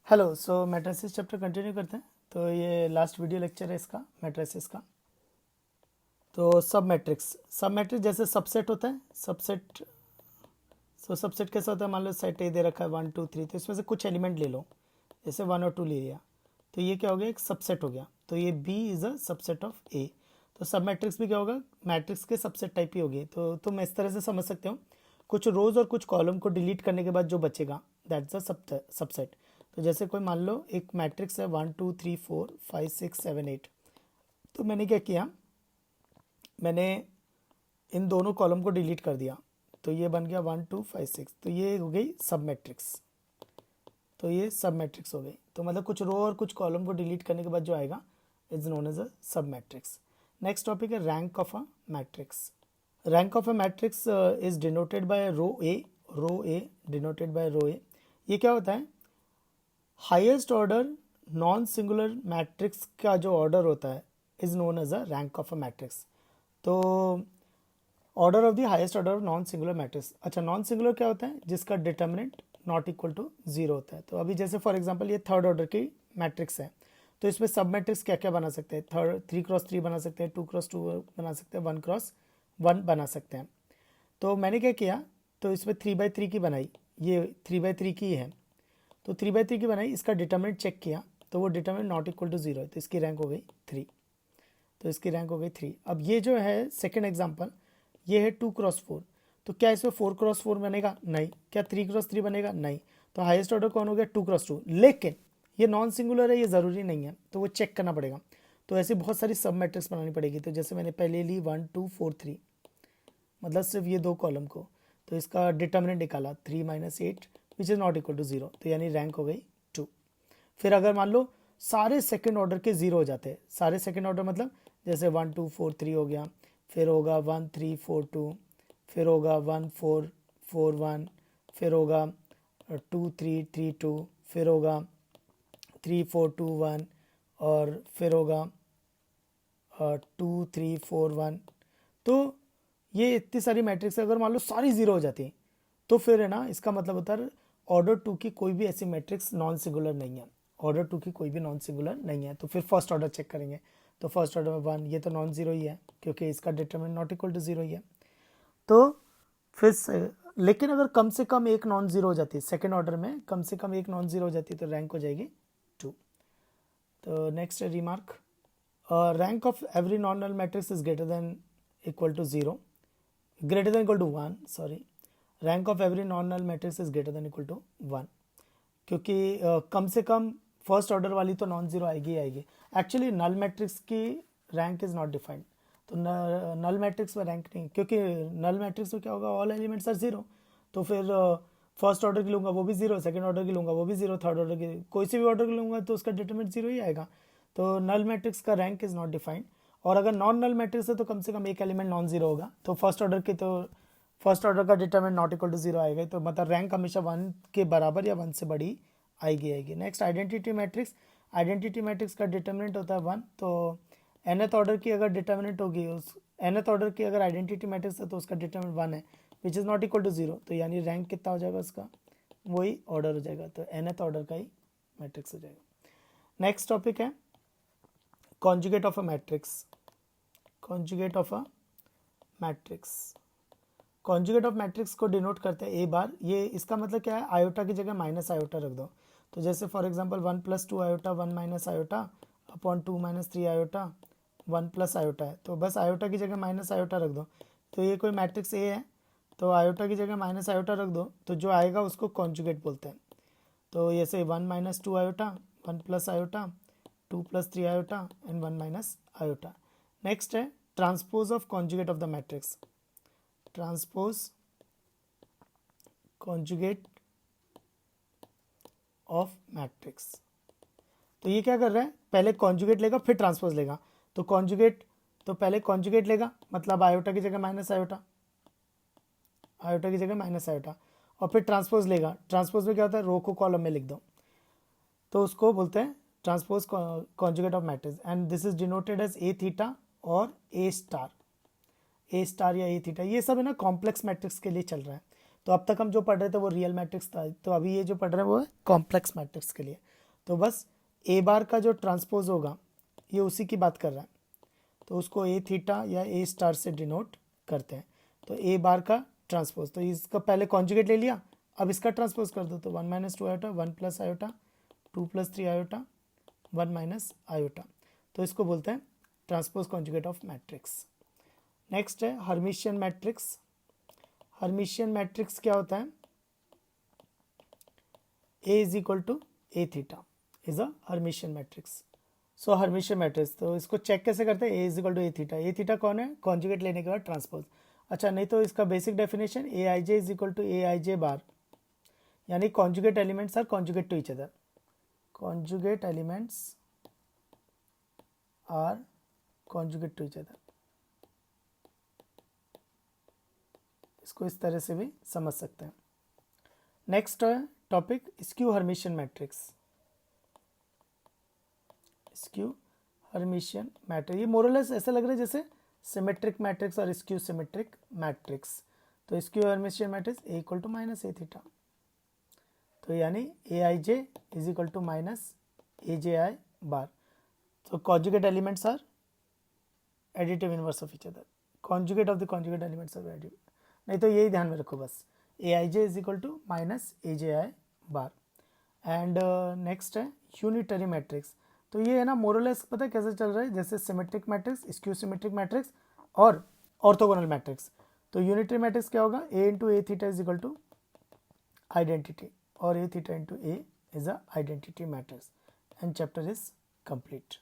Hello. सो matrices chapter continue करते हैं। तो ये लास्ट वीडियो लेक्चर है इसका मैट्रिसेस का। तो सब मैट्रिक्स जैसे सबसेट होता है, सबसेट। सबसेट कैसा होता है, मान लो सेट ए दे रखा है 1 2 3, तो इसमें से कुछ एलिमेंट ले लो, जैसे 1 और 2 ले लिया, तो ये क्या हो गया, एक सबसेट हो गया। तो ये B is a subset of A. तो सब मैट्रिक्स भी क्या होगा, मैट्रिक्स के सबसेट टाइप ही होगी। तो तुम इस तरह से समझ सकते हो, कुछ रोज और कुछ कॉलम को डिलीट करने के बाद जो बचेगा दैट्स अ सबसेट। तो जैसे कोई मान लो एक मैट्रिक्स है 1 2 3 4 5 6 7 8। तो मैंने क्या किया, मैंने इन दोनों कॉलम को डिलीट कर दिया, तो ये बन गया 1 2 5 6। तो ये हो गई सब मैट्रिक्स। तो ये सब मैट्रिक्स हो गई। तो मतलब कुछ रो और कुछ कॉलम को डिलीट करने के बाद जो आएगा is known as a sub matrix. Next topic है rank of a matrix. Rank of a matrix is denoted by rho A denoted by rho A. ये क्या होता है, highest order non singular matrix का जो ऑर्डर होता है is known as a rank of a matrix. तो order of the highest order of non singular matrix. अच्छा, नॉन सिंगुलर क्या होता है, जिसका determinant not equal to zero होता है। तो अभी जैसे फॉर एग्जांपल ये थर्ड ऑर्डर की मैट्रिक्स है, तो इसमें सब मैट्रिक्स क्या क्या बना सकते हैं, 3 क्रॉस 3 बना सकते हैं, 2 क्रॉस 2 बना सकते हैं, 1 क्रॉस 1 बना सकते हैं। तो मैंने क्या किया, तो इसमें 3 बाई 3 की बनाई, ये 3 बाई 3 की है, तो 3 बाई 3 की बनाई, इसका डिटर्मिनेंट चेक किया, तो वो determinant not equal to zero है, तो इसकी रैंक हो गई 3। तो इसकी रैंक हो गई 3। अब ये जो है सेकेंड एग्जाम्पल, ये है 2 क्रॉस 4। तो क्या इसमें 4 क्रॉस 4 बनेगा, नहीं। क्या 3 क्रॉस 3 बनेगा, नहीं। तो हाईएस्ट ऑर्डर कौन हो गया, 2 क्रॉस 2। लेकिन ये नॉन सिंगुलर है, ये ज़रूरी नहीं है, तो वो चेक करना पड़ेगा। तो ऐसी बहुत सारी सब मैट्रिक्स बनानी पड़ेगी। तो जैसे मैंने पहले ली 1 2 4 3, मतलब सिर्फ ये दो कॉलम को, तो इसका डिटर्मिनेंट निकाला 3 - 8 which is not equal to zero, तो यानी रैंक हो गई 2। फिर अगर मान लो सारे सेकेंड ऑर्डर के जीरो हो जाते हैं, सारे सेकेंड ऑर्डर मतलब जैसे 1 2 4 3 हो गया, फिर होगा 1 3 4 2, फिर होगा 1 4 4 1, फिर होगा 2 3 3 2, फिर होगा 3 4 2 1, और फिर होगा 2 3 4 1। तो ये इतनी सारी मैट्रिक्स अगर मान लो सारी जीरो हो जाती, तो फिर है ना, इसका मतलब होता है ऑर्डर 2 की कोई भी ऐसी मैट्रिक्स नॉन सिंगुलर नहीं है। ऑर्डर 2 की कोई भी नॉन सिंगुलर नहीं है। तो फिर फर्स्ट ऑर्डर चेक करेंगे, तो फर्स्ट ऑर्डर में 1, ये तो नॉन जीरो ही है क्योंकि इसका determinant not equal to zero ही है। तो फिर लेकिन अगर कम से कम एक नॉन जीरो हो जाती है, सेकेंड ऑर्डर में कम से कम एक नॉन जीरो हो जाती है, तो रैंक हो जाएगी 2। तो next remark, rank of every non null matrix is greater than equal to zero, greater than equal to 1, sorry. Rank of every non null matrix is greater than equal to 1, क्योंकि कम से come first order वाली तो non zero आएगी ही आएगी। Actually null matrix की rank is not defined. तो null matrix में rank नहीं, क्योंकि नल मैट्रिक्स में क्या होगा, ऑल एलिमेंट्स आर जीरो। तो फिर फर्स्ट ऑर्डर की लूँगा वो भी जीरो, सेकंड ऑर्डर की लूँगा वो भी जीरो, थर्ड ऑर्डर की कोई सी भी ऑर्डर की लूँगा तो उसका डिटरमिनेंट जीरो ही आएगा। तो नल मैट्रिक्स का रैंक इज़ नॉट डिफाइंड। और अगर नॉन नल मैट्रिक्स है तो कम से कम एक एलिमेंट नॉन जीरो होगा, तो फर्स्ट ऑर्डर की तो फर्स्ट ऑर्डर का determinant not equal to zero आएगा। तो मतलब रैंक हमेशा 1 के बराबर या 1 से बड़ी आएगी। Next identity matrix. Identity matrix का डिटरमिनेंट होता है 1। तो nth ऑर्डर की अगर डिटरमिनेंट होगी, उस nth ऑर्डर की अगर आइडेंटिटी मैट्रिक्स है तो उसका डिटरमिनेंट 1 है, which is not equal to zero. तो यानी रैंक कितना हो जाएगा उसका, वही ऑर्डर हो जाएगा, तो nth ऑर्डर का ही मैट्रिक्स हो जाएगा। नेक्स्ट टॉपिक है conjugate of a matrix. Conjugate of a matrix, conjugate of matrix को डिनोट करते हैं ए बार। ये इसका मतलब क्या है, आयोटा की जगह माइनस आयोटा रख दो। तो जैसे for example 1 + 2 iota 1 - iota upon 2 - 3 iota 1 + iota है, तो बस आयोटा की जगह माइनस आयोटा रख दो। तो ये कोई मैट्रिक्स ए है, तो आयोटा की जगह माइनस आयोटा रख दो, तो जो आएगा उसको कॉन्जुगेट बोलते हैं। तो जैसे 1 - 2 iota, 1 + iota, 2 + 3 iota and 1 - iota. Next है transpose of conjugate of the matrix. Transpose conjugate of matrix. तो ये क्या कर रहा है, पहले कॉन्जुगेट लेगा फिर ट्रांसपोज लेगा। तो कॉन्जुगेट, तो पहले कॉन्जुगेट लेगा, मतलब आयोटा की जगह माइनस आयोटा, आयोटा की जगह माइनस आयोटा, और फिर ट्रांसपोज लेगा। ट्रांसपोज में क्या होता है, रो को कॉलम में लिख दो, तो उसको बोलते हैं transpose conjugate of matrix. And this is denoted as A theta और ए स्टार। ए स्टार या ए थीटा, ये सब है ना कॉम्प्लेक्स मैट्रिक्स के लिए चल रहा है। तो अब तक हम जो पढ़ रहे थे वो रियल मैट्रिक्स था, तो अभी ये जो पढ़ रहे हैं वो है कॉम्प्लेक्स मैट्रिक्स के लिए। तो बस ए बार का जो ट्रांसपोज होगा ये उसी की बात कर रहा है, तो उसको ए थीटा या ए स्टार से डिनोट करते हैं। तो ए बार का ट्रांसपोज, तो इसका पहले कॉन्जुगेट ले लिया, अब इसका ट्रांसपोज कर दो, तो 1 minus 2 iota, 1 plus iota, 2 plus 3 iota, 1 minus iota. तो इसको बोलते हैं transpose conjugate of matrix. Next है हर्मिशियन मैट्रिक्स। हर्मिशियन मैट्रिक्स क्या होता है? A is equal to A theta is a Hermitian matrix. So Hermitian matrix, तो इसको चेक कैसे करते हैं? A is equal to A theta. A theta कौन है? कॉन्जुगेट लेने के बाद ट्रांसपोज। अच्छा, नहीं तो इसका basic definition A I J is equal to A I J bar, यानी conjugate elements are conjugate to each other. Conjugate elements are conjugate to each other. इसको इस तरह से भी समझ सकते हैं। Next topic skew Hermitian matrix. Skew Hermitian matrix, ये मोरलेस ऐसा लग रहा है जैसे सिमेट्रिक मैट्रिक्स और स्क्यू सिमेट्रिक मैट्रिक्स। तो skew Hermitian matrix A equal to minus A theta, तो यानी A I J is equal to minus A J I bar. तो conjugate elements are additive inverse of each other. Conjugate of the conjugate elements are additive, नहीं तो यही ध्यान में रखो बस, A I J is equal to minus A J I bar. And next है unitary matrix. तो ये है ना मोरलेस, पता है कैसे चल रहा है, जैसे symmetric matrix, skew symmetric matrix और ऑर्थोगोनल मैट्रिक्स। तो यूनिटरी मैट्रिक्स क्या होगा? A into A theta is equal to identity, और A theta into A is a identity matrix. And chapter is complete.